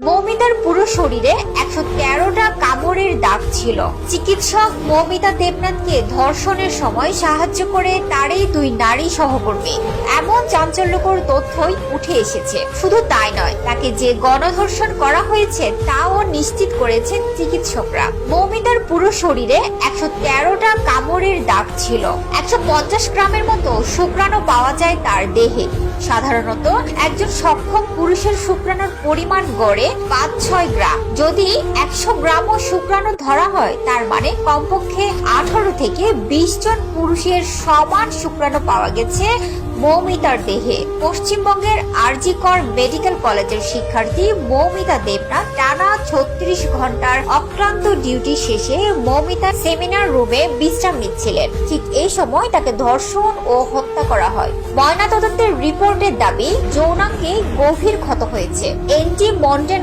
মৌমিতার পুরো শরীরে 113টা কামড়ের দাগ ছিল। চিকিৎসক মৌমিতা দেবনাথকে ধর্ষণের সময় সাহায্য করে তারই দুই নারী সহকর্মী। এমন চাঞ্চল্যকর তথ্যই উঠে এসেছে। শুধু তাই নয়, তাকে যে গণধর্ষণ করা হয়েছে তাও নিশ্চিত করেছেন চিকিৎসকরা। মৌমিতার পুরো শরীরে 113টা কামড়ের দাগ ছিল। 150 গ্রামের মতো শুক্রাণু পাওয়া যায় তার দেহে। সাধারণত একজন সক্ষম পুরুষের শুক্রাণুর পরিমাণ গড়ে 5-6 গ্রাম। যদি 100 গ্রামও শুক্রাণু ধরা হয়, তার মানে কমপক্ষে 18 থেকে 20 জন পুরুষের সমান শুক্রাণু পাওয়া গেছে মৌমিতার দেহে। পশ্চিমবঙ্গের আরজি কর মেডিকেল কলেজের শিক্ষার্থী মৌমিতা দেবনাথ টানা 36 ঘন্টার অক্লান্ত ডিউটি শেষে মৌমিতা সেমিনার রুমে বিশ্রাম নিচ্ছিলেন। ঠিক এই সময় তাকে ধর্ষণ ও হত্যা করা হয়। ময়নাতদন্তের রিপোর্টের দাবি, যৌনাঙ্গে গভীর ক্ষত হয়েছে। এনটি মন্ডে